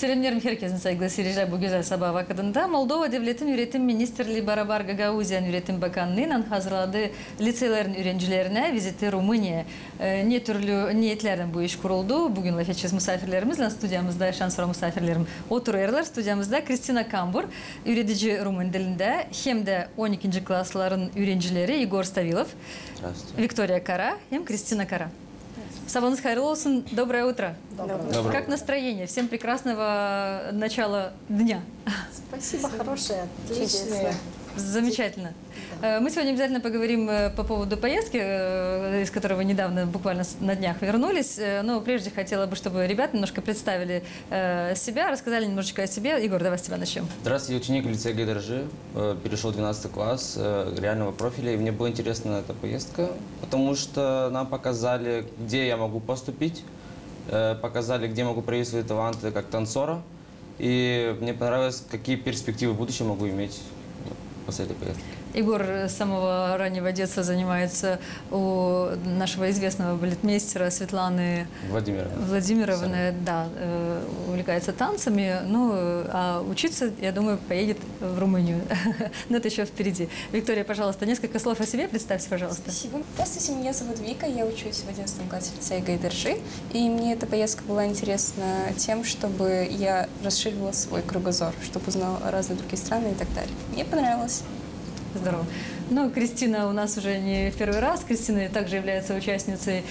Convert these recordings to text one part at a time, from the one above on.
Selamlarım herkesin saygılı seyirciler bu güzel sabah vakitinde. Moldova Devletin Üretim Ministerliği Barabar Gagauzyan Üretim Bakanlığı'nın hazırladığı liselerin öğrencilerine viziti Rumıniya. Ne türlü niyetlerden bu iş kuruldu? Bugün laf edeceğiz misafirlerimizle. Stüdyamızda şanslı misafirlerim oturuyorlar. Stüdyamızda Kristina Kambur, üretici Rumun dilinde, hem de 12. klasların öğrencileri Igor Stavilov, Виктория Кара, hem Kristina Kara. Sabahınız hayırlı olsun. Доброе утро. Доброе. Как настроение? Всем прекрасного начала дня. Спасибо, хорошее, отличное. Замечательно. Мы сегодня обязательно поговорим по поводу поездки, из которой вы недавно, буквально на днях, вернулись. Но прежде хотела бы, чтобы ребята немножко представили себя, рассказали немножечко о себе. Егор, давай с тебя начнем. Здравствуйте, ученик лицея ГДРЖ, перешел в 12 класс реального профиля. И мне была интересна эта поездка, потому что нам показали, где я могу поступить, показали, где могу проявить свои таланты как танцора. И мне понравилось, какие перспективы в будущем могу иметь после этой поездки. Егор с самого раннего детства занимается у нашего известного балетмейстера Светланы Владимировны, да, увлекается танцами, ну, а учиться, я думаю, поедет в Румынию. Но это еще впереди. Виктория, пожалуйста, несколько слов о себе представьте, пожалуйста. Спасибо. Здравствуйте, меня зовут Вика, я учусь в 11 классе лицея ГДРЖ, и мне эта поездка была интересна тем, чтобы я расширила свой кругозор, чтобы узнала разные другие страны и так далее. Мне понравилось. Здорово. Ну, Кристина у нас уже не в первый раз. Кристина также является участницей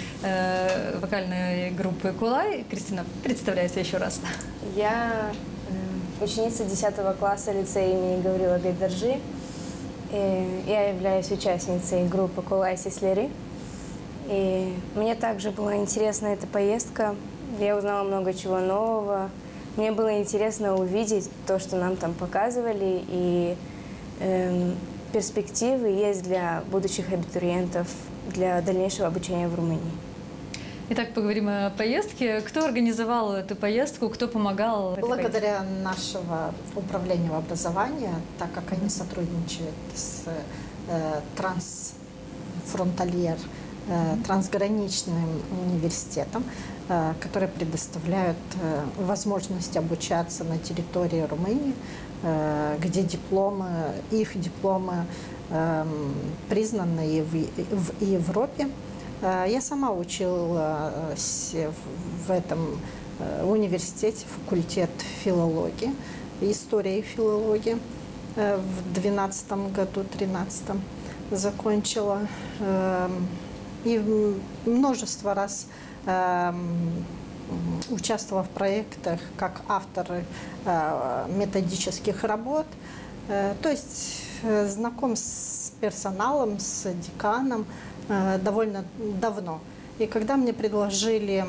вокальной группы «Кулай». Кристина, представляйся еще раз. Я ученица 10 класса лицея имени Гаврила Гайдаржи. Я являюсь участницей группы «Кулай Сеслери». И мне также была интересна эта поездка. Я узнала много чего нового. Мне было интересно увидеть то, что нам там показывали, и перспективы есть для будущих абитуриентов для дальнейшего обучения в Румынии. Итак, поговорим о поездке. Кто организовал эту поездку, кто помогал? Благодаря нашего управлению образования, так как они сотрудничают с трансграничным университетом, которые предоставляют возможность обучаться на территории Румынии, где их дипломы признаны и в Европе. Я сама училась в этом университете, факультет филологии, истории и филологии. В 2012 году, 2013 закончила. И множество раз участвовала в проектах как автор методических работ. То есть знаком с персоналом, с деканом довольно давно. И когда мне предложили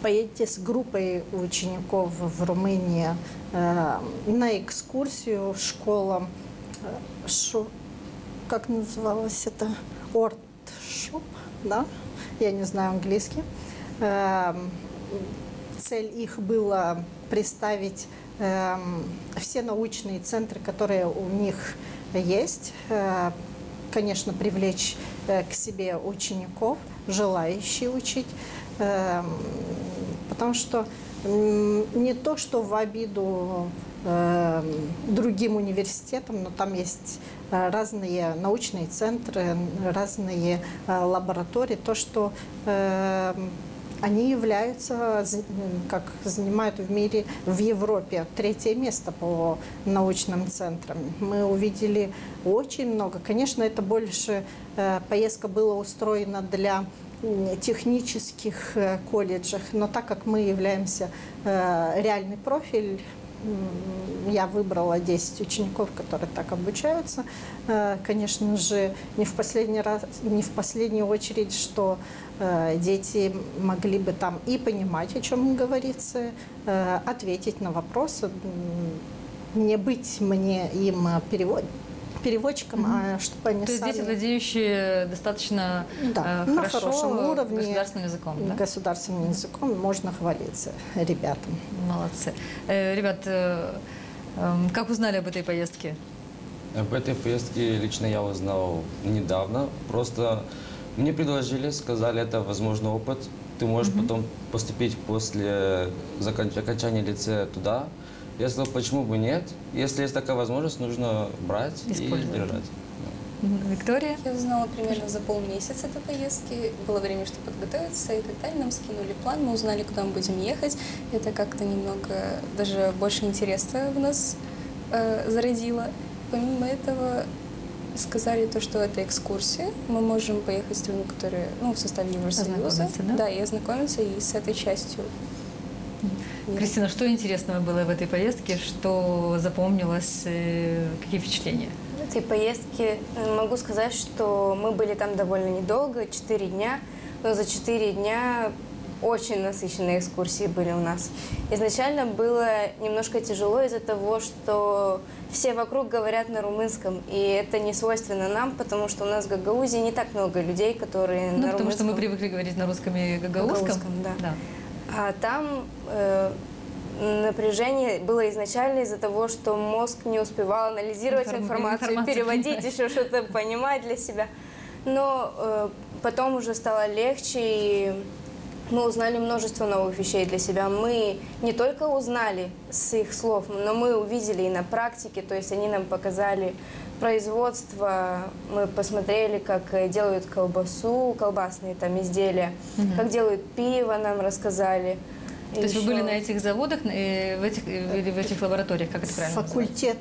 поедете с группой учеников в Румынию на экскурсию, школа, как называлось это, Ортшоп, да? Я не знаю английский. Цель их была представить все научные центры, которые у них есть, конечно, привлечь к себе учеников, желающих учить, потому что не то, что в обиду другим университетам, но там есть разные научные центры, разные лаборатории, то, что они являются, как занимают в мире, в Европе, 3-е место по научным центрам. Мы увидели очень много. Конечно, это больше поездка была устроена для технических колледжах, но так как мы являемся реальный профиль, я выбрала 10 учеников, которые так обучаются. Конечно же, не в последнюю очередь, что дети могли бы там и понимать, о чем говорится, ответить на вопросы, не быть мне им переводчиком, а чтобы они сами... То есть дети, владеющие достаточно на хорошем уровне государственным языком, да? Государственным языком можно хвалиться ребятам. Молодцы. Ребят, как узнали об этой поездке? Об этой поездке лично я узнал недавно. Просто мне предложили, сказали, это возможный опыт. ты можешь потом поступить после окончания лицея туда. Я сказал, почему бы нет? Если есть такая возможность, нужно брать и держать. Виктория? Я узнала примерно за полмесяца до поездки. Было время, чтобы подготовиться и так далее. Нам скинули план, мы узнали, куда мы будем ехать. Это как-то немного, даже больше интереса в нас зародило. Помимо этого, сказали то, что это экскурсия. Мы можем поехать с людьми, которые в составе Евросоюза. Да? И ознакомиться и с этой частью. Кристина, что интересного было в этой поездке? Что запомнилось? Какие впечатления? В этой поездке могу сказать, что мы были там довольно недолго, 4 дня, но за 4 дня очень насыщенные экскурсии были у нас. Изначально было немножко тяжело из-за того, что все вокруг говорят на румынском, и это не свойственно нам, потому что у нас в Гагаузии не так много людей, которые на потому румынском. что мы привыкли говорить на русском и гагаузском. Да. А там напряжение было изначально из-за того, что мозг не успевал анализировать информацию, переводить, еще что-то понимать для себя. Но потом уже стало легче, и мы узнали множество новых вещей для себя. Мы не только узнали с их слов, но мы увидели и на практике, то есть они нам показали производство, мы посмотрели, как делают колбасу, колбасные там изделия, как делают пиво, нам рассказали. То есть вы были на этих заводах, или в этих лабораториях, как это правильно Факультет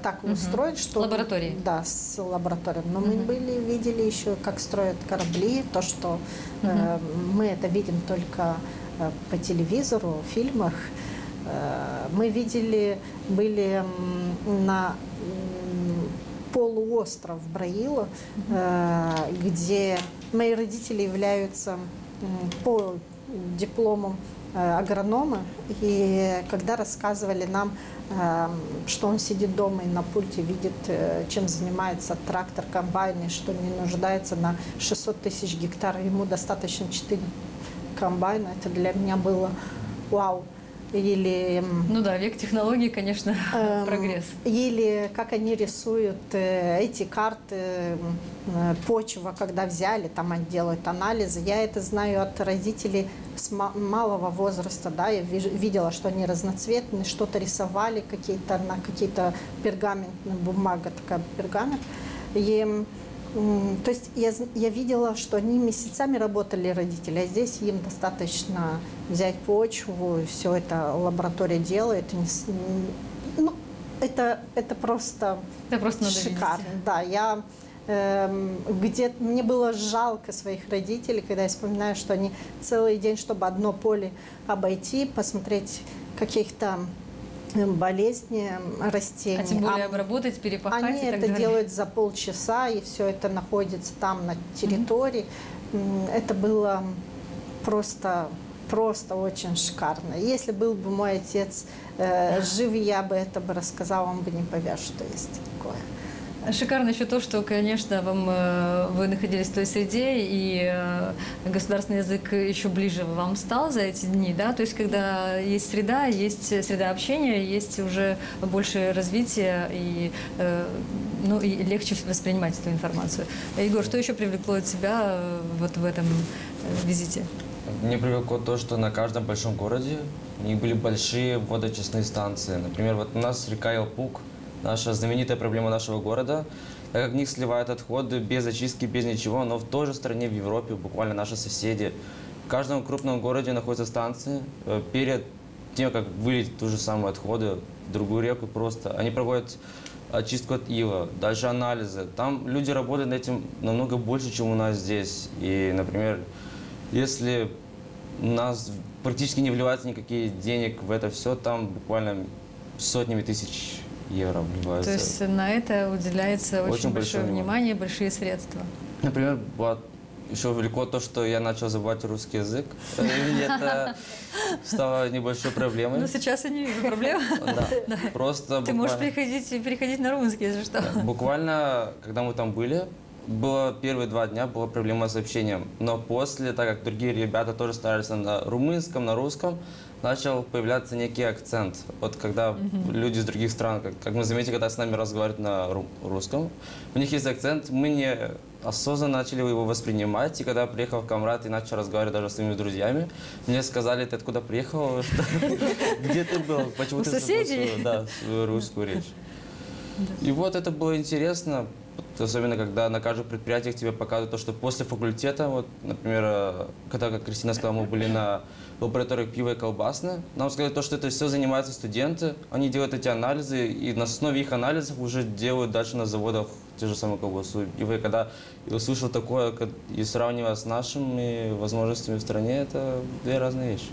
так устроен, что... Лаборатории. Да, с лабораторией. Но мы видели еще, как строят корабли, то, что мы это видим только по телевизору, в фильмах. Мы были на полуостров Браила, где мои родители являются по диплому агронома, и когда рассказывали нам, что он сидит дома и на пульте видит, чем занимается трактор, комбайн, и что не нуждается на 600 тысяч гектаров, ему достаточно 4 комбайна, это для меня было вау. Или, ну да, век технологий, конечно, прогресс. Или как они рисуют эти карты, почва, когда взяли, там они делают анализы. Я это знаю от родителей с малого возраста, да, я видела, что они разноцветные, что-то рисовали на какие-то пергаментные, бумага такая, пергамент. И, то есть я видела, что они месяцами работали, родители, а здесь им достаточно взять почву, все это лаборатория делает. Ну, это просто шикарно. Да, мне было жалко своих родителей, когда я вспоминаю, что они целый день, чтобы одно поле обойти, посмотреть каких-то болезни растений. А тем более обработать, перепахать они и так это далее. делают за полчаса, и все это находится там на территории. Это было просто очень шикарно. Если был бы мой отец жив, я бы это рассказала, он бы не поверил, что есть такое. Шикарно еще то, что, конечно, вы находились в той среде, и государственный язык еще ближе вам стал за эти дни, да? То есть, когда есть среда общения, есть уже больше развития, и легче воспринимать эту информацию. Егор, что еще привлекло тебя вот в этом визите? Мне привлекло то, что на каждом большом городе у них были большие водоочистные станции. Например, вот у нас река Елпук, наша знаменитая проблема нашего города, так как в них сливают отходы без очистки, без ничего, но в той же стране, в Европе, буквально наши соседи, в каждом крупном городе находятся станции. Перед тем, как вылить ту же самую отходы в другую реку, просто они проводят очистку от ила, дальше анализы. Там люди работают над этим намного больше, чем у нас здесь. И, например, если у нас практически не вливается никакие денег в это все, там буквально сотнями тысяч евро вливаются. То есть на это уделяется очень большое внимание, большие средства. Например, еще велико то, что я начал забывать русский язык. И это стало небольшой проблемой. Но сейчас я не вижу проблем. Да. Просто ты можешь переходить на русский, если что. Буквально, когда мы там были, было первые 2 дня была проблема с общением. Но после, так как другие ребята тоже старались на румынском, на русском, начал появляться некий акцент. Вот когда люди из других стран, как мы заметили, когда с нами разговаривают на русском, у них есть акцент, мы осознанно начали его воспринимать. И когда я приехал в Камрад и начал разговаривать даже с своими друзьями, мне сказали: ты откуда приехал? Где ты был? Почему ты забыл свою русскую речь? И вот это было интересно, особенно когда на каждом предприятии тебе показывают то, что после факультета, вот, например, когда, как Кристина сказала, мы были на лаборатории пива и колбасной, нам сказали то, что это все занимаются студенты, они делают эти анализы, и на основе их анализов уже делают дальше на заводах те же самые колбасу. И когда я услышал такое и сравнивая с нашими возможностями в стране, это две разные вещи.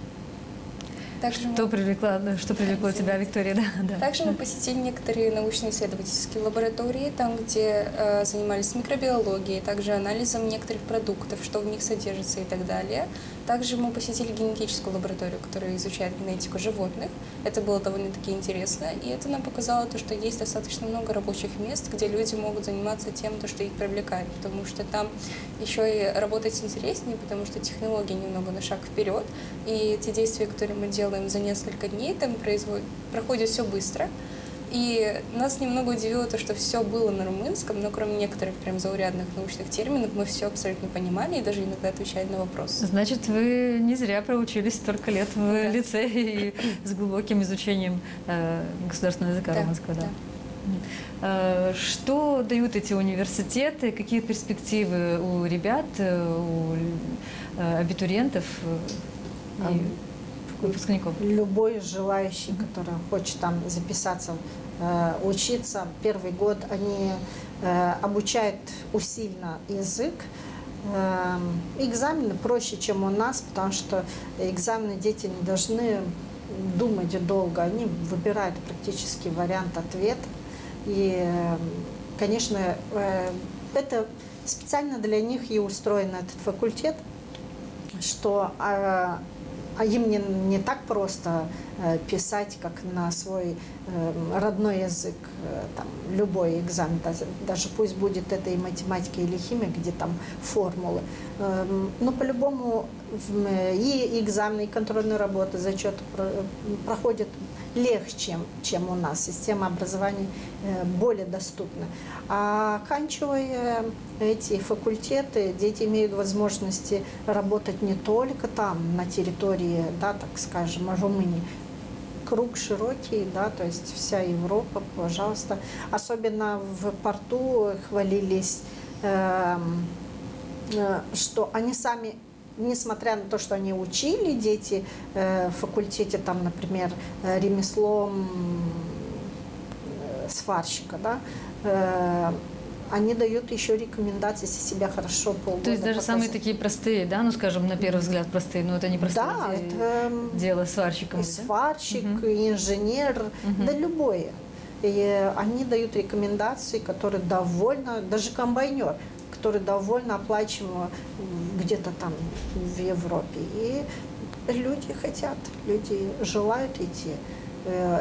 Что привлекло тебя, Виктория? Да. Также мы посетили некоторые научно-исследовательские лаборатории, там, где занимались микробиологией, также анализом некоторых продуктов, что в них содержится и так далее. Также мы посетили генетическую лабораторию, которая изучает генетику животных. Это было довольно-таки интересно, и это нам показало то, что есть достаточно много рабочих мест, где люди могут заниматься тем, что их привлекает, потому что там еще и работать интереснее, потому что технологии немного на шаг вперед, и те действия, которые мы делаем за несколько дней, там проходит все быстро. И нас немного удивило то, что все было на румынском, но кроме некоторых прям заурядных научных терминов мы все абсолютно понимали и даже иногда отвечали на вопросы. Значит, вы не зря проучились столько лет в лицее и с глубоким изучением государственного языка румынского. Да. Что дают эти университеты, какие перспективы у ребят, у абитуриентов и выпускников? Любой желающий, который хочет там записаться, учиться, первый год они обучают усиленно язык. Экзамены проще, чем у нас, потому что экзамены дети не должны думать долго, они выбирают практически вариант ответа. И, конечно, это специально для них и устроен этот факультет, что им не так просто писать, как на свой родной язык, там, любой экзамен, даже пусть будет это и математика или химия, где там формулы. Но по-любому и экзамены, и контрольные работы, зачеты проходят легче, чем у нас. Система образования более доступна. А оканчивая эти факультеты, дети имеют возможности работать не только там, на территории, да, так скажем, Румынии. Круг широкий, да, то есть вся Европа, пожалуйста. Особенно в порту хвалились, что они сами, несмотря на то, что они учили, дети в факультете, там, например, ремеслом сварщика, да, они дают еще рекомендации, если себя хорошо полгода То есть даже показать. самые такие простые, да, ну скажем, на первый взгляд простые, но это не простое Да, это дело сварщиком. сварщик, инженер, да любое. И они дают рекомендации, которые довольно, даже комбайнер, который довольно оплачиваем где-то там в Европе. И люди хотят, люди желают идти.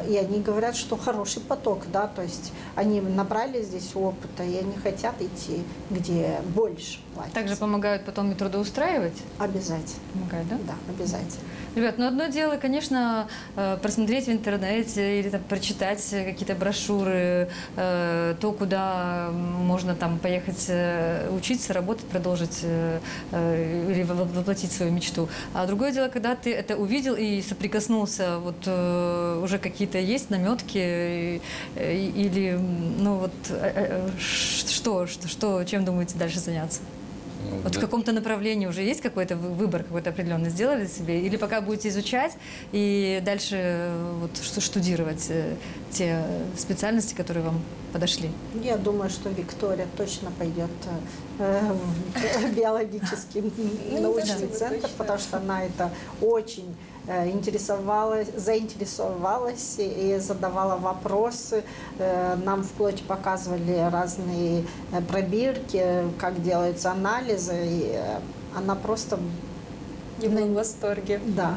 И они говорят, что хороший поток, да, то есть они набрали здесь опыта, и они хотят идти, где больше платят. Также помогают потом и трудоустраивать? Обязательно. Помогают, да? Да, обязательно. Ребят, ну одно дело, конечно, просмотреть в интернете или там, прочитать какие-то брошюры, то, куда можно там поехать учиться, работать, продолжить или воплотить свою мечту. А другое дело, когда ты это увидел и соприкоснулся, вот уже какие-то есть наметки или, ну вот, чем думаете дальше заняться? Вот в каком-то направлении уже есть какой-то выбор, какой-то определенный сделали себе? Или пока будете изучать и дальше вот штудировать те специальности, которые вам подошли? Я думаю, что Виктория точно пойдет в биологический научный центр, потому что она это очень заинтересовалась и задавала вопросы. Нам вплоть показывали разные пробирки, как делаются анализы. И она просто... Я была в восторге. Да.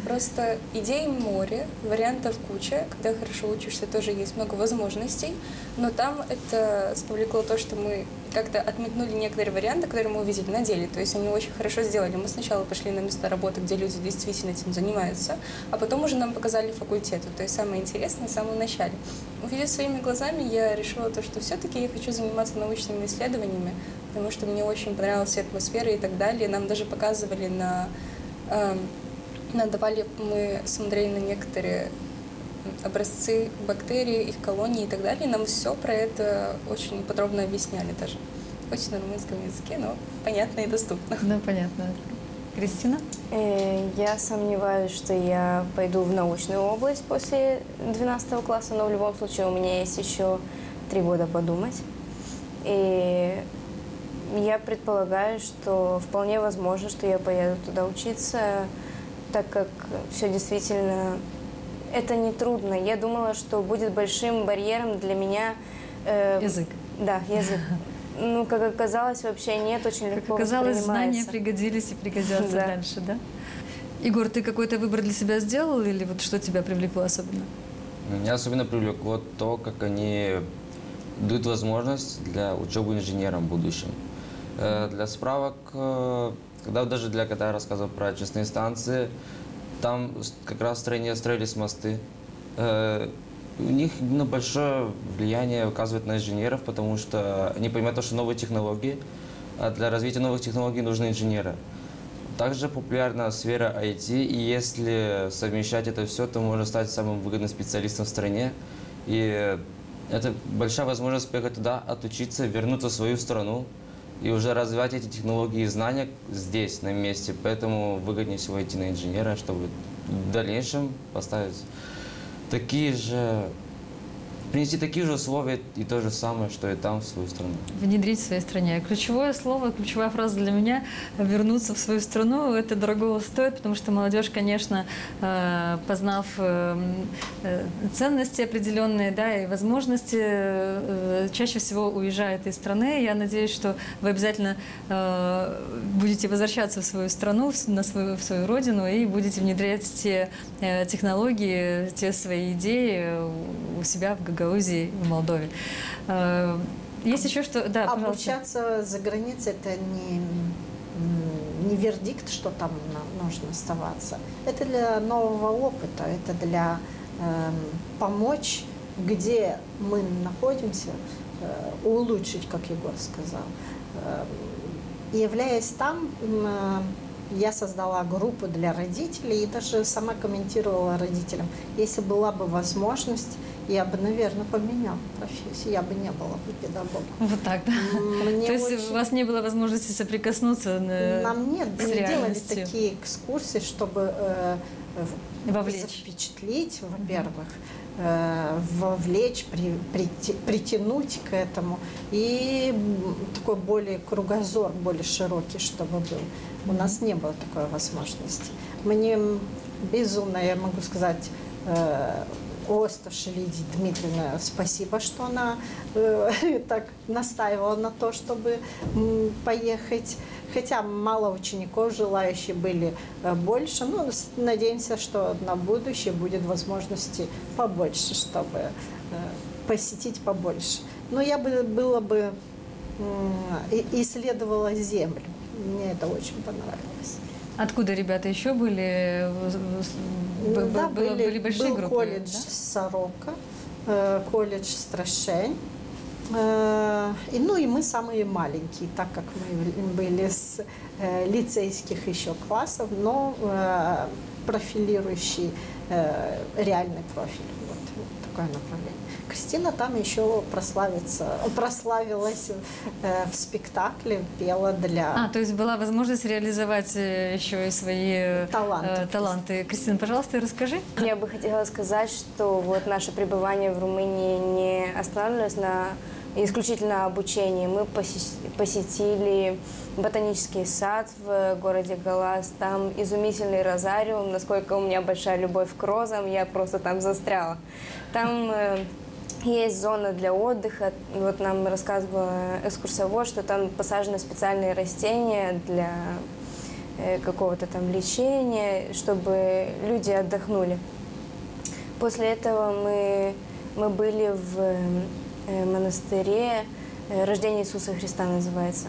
Просто идей море, вариантов куча. Когда хорошо учишься, тоже есть много возможностей. Но там это повлекло то, что мы как-то отметнули некоторые варианты, которые мы увидели на деле. То есть они очень хорошо сделали. Мы сначала пошли на места работы, где люди действительно этим занимаются, а потом уже нам показали факультеты. То есть самое интересное в самом начале. Увидев своими глазами, я решила то, что все-таки я хочу заниматься научными исследованиями, потому что мне очень понравилась атмосфера и так далее. Нам даже показывали давали, мы смотрели на некоторые образцы бактерий, их колонии и так далее. Нам все про это очень подробно объясняли даже. Хоть на румынском языке, но понятно и доступно. Да, понятно. Кристина? Я сомневаюсь, что я пойду в научную область после 12 класса, но в любом случае у меня есть еще 3 года подумать. И я предполагаю, что вполне возможно, что я поеду туда учиться, так как все действительно, это не трудно. Я думала, что будет большим барьером для меня... Язык. Да, язык. Ну, как оказалось, вообще нет, очень легко Как оказалось, знания воспринимается. пригодились и пригодятся Да. дальше, да? Егор, ты какой-то выбор для себя сделал или вот что тебя привлекло особенно? Меня особенно привлекло то, как они дают возможность для учебы инженерам в будущем. Для справок, когда я рассказывал про очистные станции, там как раз в стране строились мосты. У них большое влияние оказывает на инженеров, потому что они понимают, что новые технологии, а для развития новых технологий нужны инженеры. Также популярна сфера IT, и если совмещать это все, то можно стать самым выгодным специалистом в стране. И это большая возможность поехать туда, отучиться, вернуться в свою страну и уже развивать эти технологии и знания здесь, на месте. Поэтому выгоднее всего идти на инженера, чтобы в дальнейшем поставить принести такие же условия и то же самое, что и там, в свою страну. Внедрить в своей стране. Ключевое слово, ключевая фраза для меня – вернуться в свою страну. Это дорого стоит, потому что молодежь, конечно, познав ценности определенные, да, и возможности, чаще всего уезжает из страны. Я надеюсь, что вы обязательно будете возвращаться в свою страну, в свою родину и будете внедрять те технологии, те свои идеи у себя в Гагаузии, в Молдове. Есть еще что? Да, пожалуйста. Обучаться за границей – это не вердикт, что там нужно оставаться. Это для нового опыта, это для помочь, где мы находимся, улучшить, как Егор сказал. Являясь там, я создала группу для родителей и даже сама комментировала родителям. Если была бы возможность, я бы, наверное, поменяла профессию, я бы не была бы педагогом. Вот так, да. Мне То есть очень... у вас не было возможности соприкоснуться Нам нет, с не делали реальностью? такие экскурсии, чтобы Вовлечь. впечатлить, во-первых, вовлечь, притянуть к этому и такой более кругозор, более широкий, чтобы был. У нас не было такой возможности. Мне безумно, я могу сказать, Осташ Лидии Дмитриевна, спасибо, что она так настаивала на то, чтобы поехать. Хотя мало учеников, желающие были больше. Но надеемся, что на будущее будет возможности побольше, чтобы посетить побольше. Но я было бы исследовала землю. Мне это очень понравилось. Откуда ребята еще были? Да, Были большие был группы? колледж Да? Сорока, колледж Страшень. И мы самые маленькие, так как мы были с лицейских еще классов, но профилирующий реальный профиль. Вот такое направление. Кристина там еще прославилась в спектакле, пела для... То есть была возможность реализовать еще и свои таланты. Кристина, пожалуйста, расскажи. Я бы хотела сказать, что вот наше пребывание в Румынии не останавливалось на исключительно обучении. Мы посетили ботанический сад в городе Галас, там изумительный розариум, насколько у меня большая любовь к розам, я просто там застряла. Там есть зона для отдыха, вот нам рассказывала экскурсовод, что там посажены специальные растения для какого-то там лечения, чтобы люди отдохнули. После этого мы были в монастыре, Рождение Иисуса Христа называется.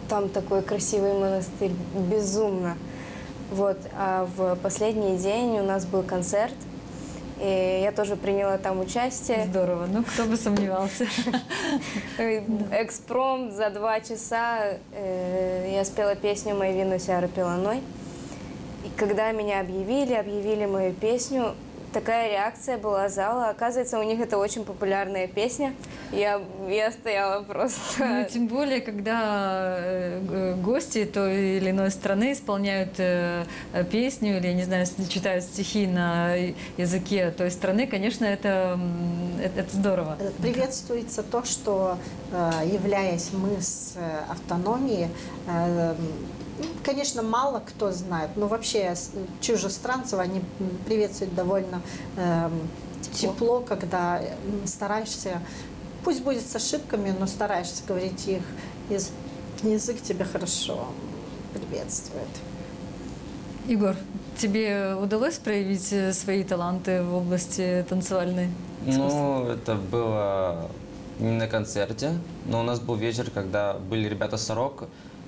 Там такой красивый монастырь, безумно. Вот. А в последний день у нас был концерт, И я тоже приняла там участие. Здорово, ну кто бы сомневался. Экспромт за 2 часа я спела песню «Мой вину сяры пеланой». И когда меня объявили мою песню, такая реакция была зала. Оказывается, у них это очень популярная песня. Я стояла просто... Ну, тем более, когда гости той или иной страны исполняют песню или, не знаю, читают стихи на языке той страны, конечно, это здорово. Приветствуется то, что, являясь мы с автономией, конечно, мало кто знает, но вообще чужестранцев они приветствуют довольно тепло, когда стараешься, пусть будет с ошибками, но стараешься говорить их, язык тебя хорошо приветствует. Егор, тебе удалось проявить свои таланты в области танцевальной? Ну, это было не на концерте, но у нас был вечер, когда были ребята «Сорок».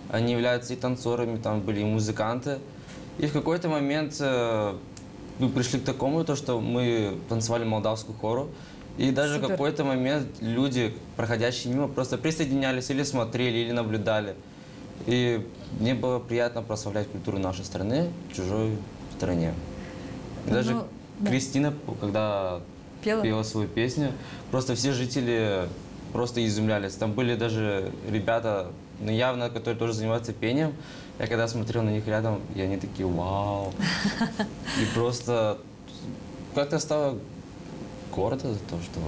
Они являются и танцорами, там были и музыканты. И в какой-то момент мы пришли к такому, то, что мы танцевали молдавскую хору. И даже в какой-то момент люди, проходящие мимо, просто присоединялись или смотрели, или наблюдали. И мне было приятно прославлять культуру нашей страны в чужой стране. И даже Кристина, когда пела свою песню, просто все жители просто изумлялись. Там были даже ребята, ну, явно, которые тоже занимаются пением. Я когда смотрел на них рядом, и они такие «Вау!». И просто как-то стало гордо за то, что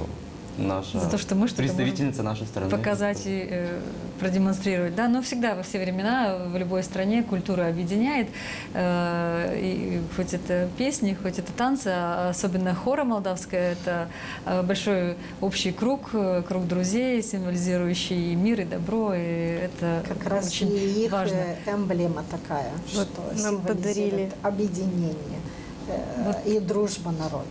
наша мы представительница нашей страны. Показать и продемонстрировать. Да, но всегда, во все времена, в любой стране культура объединяет. И хоть это песни, хоть это танцы, а особенно хора молдавская, это большой общий круг друзей, символизирующий мир и добро. И это как раз очень и их важно. Эмблема такая, Вот что нам подарили объединение и дружба народа.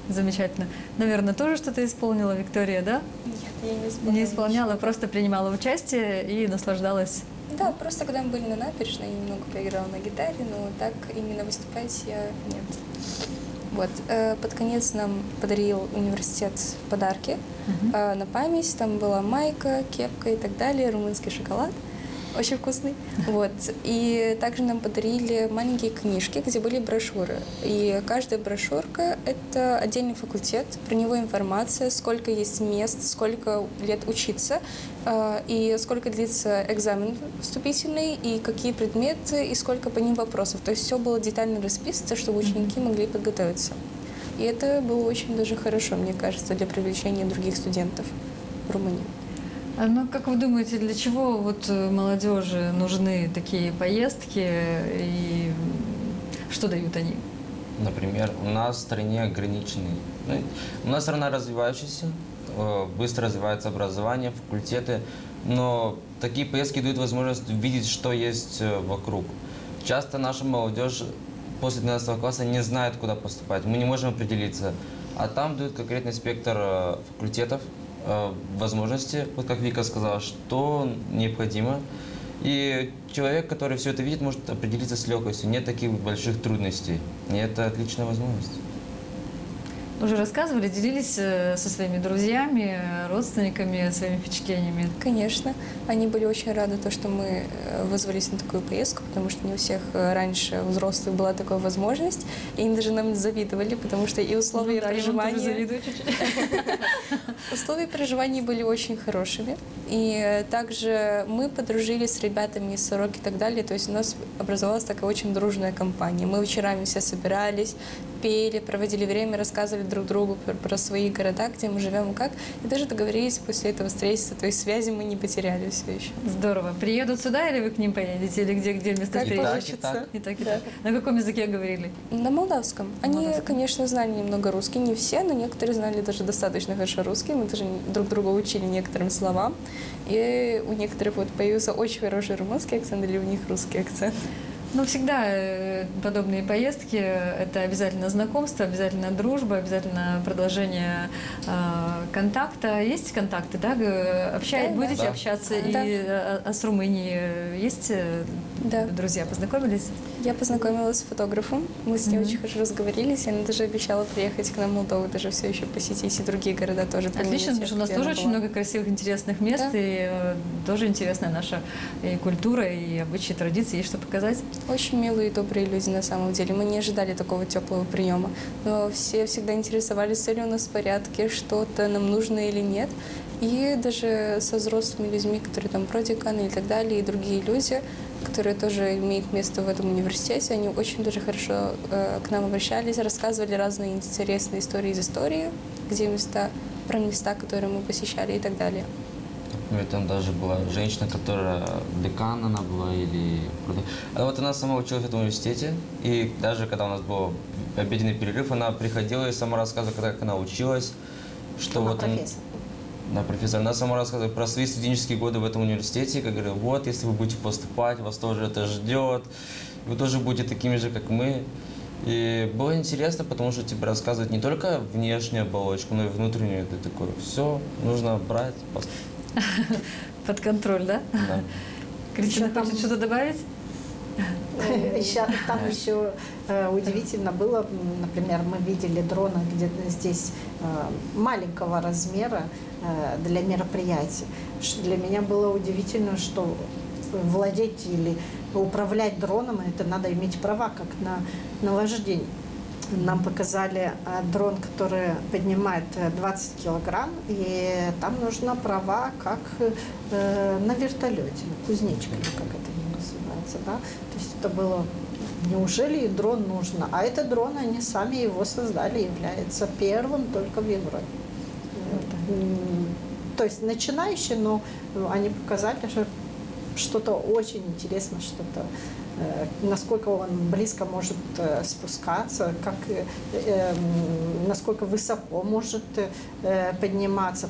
Замечательно. Наверное, тоже что-то исполнила Виктория, да? Нет, я не исполняла. Не исполняла, просто принимала участие и наслаждалась. Да, просто когда мы были на набережной, я немного поиграла на гитаре, но так именно выступать я нет. Вот. Под конец нам подарил университет подарки на память. Там была майка, кепка и так далее, румынский шоколад. Очень вкусный. Вот. И также нам подарили маленькие книжки, где были брошюры. И каждая брошюрка – это отдельный факультет, про него информация, сколько есть мест, сколько лет учиться, и сколько длится экзамен вступительный, и какие предметы, и сколько по ним вопросов. То есть все было детально расписано, чтобы ученики могли подготовиться. И это было очень даже хорошо, мне кажется, для привлечения других студентов в Румынии. Ну, как вы думаете, для чего вот молодежи нужны такие поездки и что дают они? Например, у нас в стране ограниченный. У нас страна развивающаяся, быстро развивается образование, факультеты, но такие поездки дают возможность видеть, что есть вокруг. Часто наша молодежь после 12 класса не знает, куда поступать, мы не можем определиться. А там дают конкретный спектр факультетов, возможности, вот как Вика сказала, что необходимо. И человек, который все это видит, может определиться с легкостью. Нет таких больших трудностей. И это отличная возможность. Уже рассказывали, делились со своими друзьями, родственниками своими впечатлениями? Конечно. Они были очень рады, то, что мы вызвались на такую поездку, потому что не у всех раньше взрослых была такая возможность. И они даже нам завидовали, потому что и условия проживания... Условия проживания были очень хорошими. И также мы подружились с ребятами из «Сорок» и так далее. То есть у нас образовалась такая очень дружная компания. Мы вечерами все собирались, пели, проводили время, рассказывали друг другу про свои города, где мы живем и как. И даже договорились после этого встретиться. То есть связи мы не потеряли все еще. Здорово. Приедут сюда или вы к ним поедете? Или где место встречи? И так. И так. На каком языке говорили? На молдавском. Они, конечно, знали немного русский, не все, но некоторые знали даже достаточно хорошо русский. Мы даже друг друга учили некоторым словам. И у некоторых вот появился очень хороший румынский акцент или у них русский акцент. Ну, всегда подобные поездки – это обязательно знакомство, обязательно дружба, обязательно продолжение контакта. Есть контакты, да? Будете Да. общаться? Да. И с Румынией есть Да. друзья? Познакомились? Я познакомилась с фотографом, мы с ней очень хорошо разговорились, и она даже обещала приехать к нам в Молдову, даже все еще посетить и другие города тоже. помимо Отлично, потому тех, что у нас где тоже она очень была. много красивых, интересных мест, Да. и тоже интересная наша и культура, и обычаи, традиции, есть что показать. Очень милые и добрые люди на самом деле. Мы не ожидали такого теплого приема. Но все всегда интересовались, все ли у нас в порядке, что-то нам нужно или нет. И даже со взрослыми людьми, которые там продеканы и так далее, и другие люди, которые тоже имеют место в этом университете, они очень даже хорошо к нам обращались, рассказывали разные интересные истории из истории, про места, которые мы посещали и так далее. Например, там даже была женщина, которая декан она была, или... А вот она сама училась в этом университете, и даже когда у нас был обеденный перерыв, она приходила и сама рассказывала, как она училась, что Она вот... профессор. Да, профессор. Она сама рассказывает про свои студенческие годы в этом университете, как говорит, вот, если вы будете поступать, вас тоже это ждет, вы тоже будете такими же, как мы. И было интересно, потому что тебе рассказывают не только внешнюю оболочку, но и внутреннюю. Ты такой, все, нужно брать. Под контроль, да? Да. Кристина, Ещё там- хочет что-то добавить? Там еще удивительно было, например, мы видели дроны где-то здесь маленького размера для мероприятий. Для меня было удивительно, что владеть или управлять дроном, это надо иметь права, как на вождение. Нам показали дрон, который поднимает 20 килограмм, и там нужны права, как на вертолете, на кузнечике, как это называется, да. То есть это было, неужели и дрон нужно? А этот дрон, они сами его создали, является первым только в Европе. То есть начинающие, но они показали, что что-то очень интересное, что-то, насколько он близко может спускаться, насколько высоко может подниматься,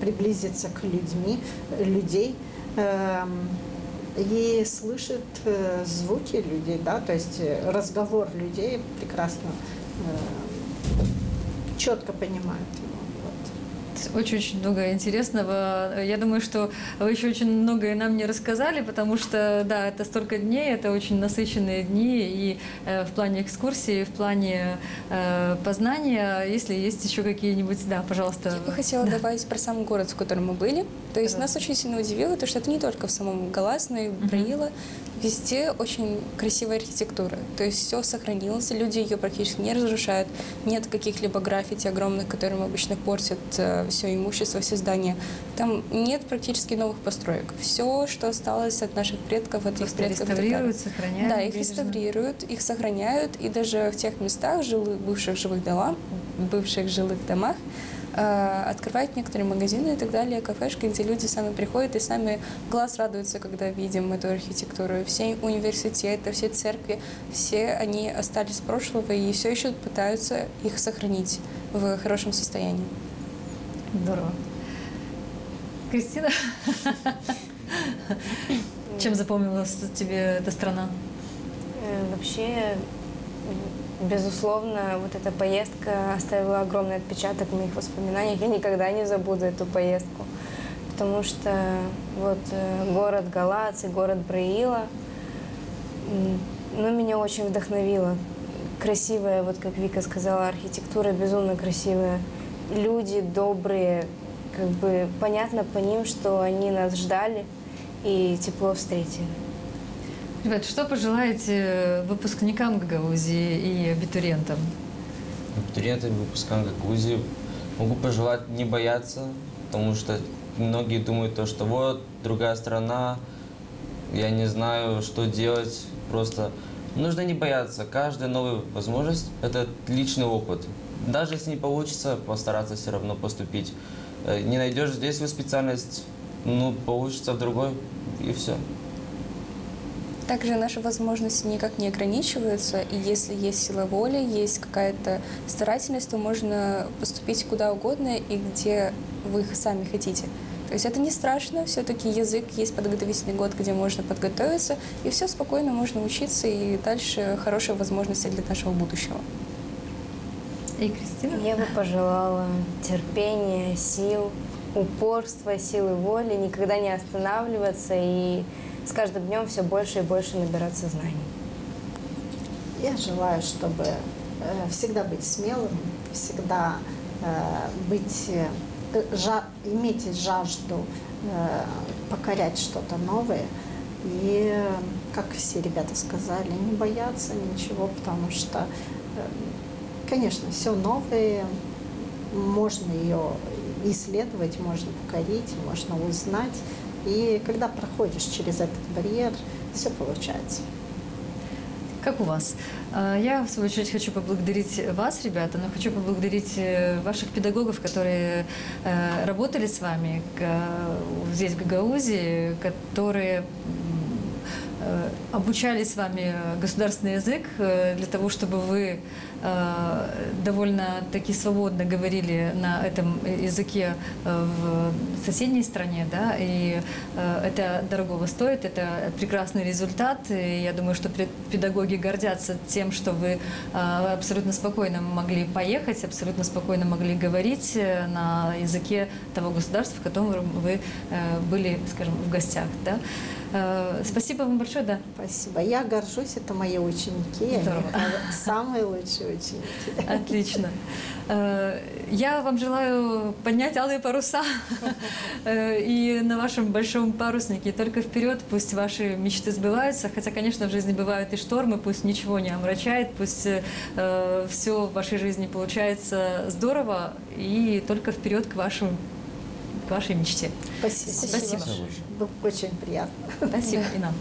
приблизиться к людей и слышит звуки людей, да, то есть разговор людей прекрасно, четко понимает его. Очень-очень много интересного. Я думаю, что вы еще очень многое нам не рассказали, потому что, да, это столько дней, это очень насыщенные дни и в плане экскурсии, и в плане познания. Если есть еще какие-нибудь, да, пожалуйста. Я бы хотела добавить про сам город, в котором мы были. То есть нас очень сильно удивило, то, что это не только в самом Галас, но и в Браила. Везде очень красивая архитектура. То есть все сохранилось, люди ее практически не разрушают. Нет каких-либо граффити огромных, которым обычно портят все имущество, все здания. Там нет практически новых построек. Все, что осталось от наших предков, от их Просто предков. и так далее. реставрируют, сохраняют. Да, их бережно. реставрируют, их сохраняют. И даже в тех местах, бывших жилых домах, открывают некоторые магазины и так далее, кафешки, где люди сами приходят и сами глаз радуются, когда видим эту архитектуру. Все университеты, все церкви, все они остались в прошлого и все еще пытаются их сохранить в хорошем состоянии. Здорово. Кристина, чем запомнилась тебе эта страна? Вообще, безусловно, вот эта поездка оставила огромный отпечаток в моих воспоминаниях. Я никогда не забуду эту поездку, потому что вот город Галац и город Браила, меня очень вдохновило. Красивая, вот как Вика сказала, архитектура безумно красивая. Люди добрые, как бы понятно по ним, что они нас ждали и тепло встретили. Ребят, что пожелаете выпускникам Гагаузии и абитуриентам? Абитуриентам, выпускам Гагаузии могу пожелать не бояться, потому что многие думают, что вот другая страна, я не знаю, что делать, просто нужно не бояться. Каждая новая возможность – это личный опыт. Даже если не получится, постараться все равно поступить. Не найдешь здесь свою специальность, получится в другой, и все. Также наши возможности никак не ограничиваются, и если есть сила воли, есть какая-то старательность, то можно поступить куда угодно и где вы сами хотите. То есть это не страшно, все-таки язык, есть подготовительный год, где можно подготовиться, и все спокойно можно учиться, и дальше хорошие возможности для нашего будущего. И Кристина? Я бы пожелала терпения, сил, упорства, силы воли, никогда не останавливаться и с каждым днем все больше и больше набираться знаний. Я желаю, чтобы всегда быть смелым, всегда иметь жажду покорять что-то новое. И, как все ребята сказали, не бояться ничего, потому что, конечно, все новое, можно ее исследовать, можно покорить, можно узнать. И когда проходишь через этот барьер, все получается. Как у вас? Я, в свою очередь, хочу поблагодарить вас, ребята, но хочу поблагодарить ваших педагогов, которые работали с вами здесь, в Гагаузе, которые обучали с вами государственный язык для того, чтобы вы довольно-таки свободно говорили на этом языке в соседней стране, да, и это дорогого стоит, это прекрасный результат, и я думаю, что педагоги гордятся тем, что вы абсолютно спокойно могли поехать, абсолютно спокойно могли говорить на языке того государства, в котором вы были, скажем, в гостях, да. Спасибо вам большое, да. Спасибо. Я горжусь, это мои ученики. Здорово. Они самые лучшие ученики. Отлично. Я вам желаю поднять алые паруса и на вашем большом паруснике только вперед, пусть ваши мечты сбываются, хотя, конечно, в жизни бывают и штормы, пусть ничего не омрачает, пусть все в вашей жизни получается здорово и только вперед к вашей мечте. Спасибо. Спасибо. Было очень приятно. Спасибо и нам.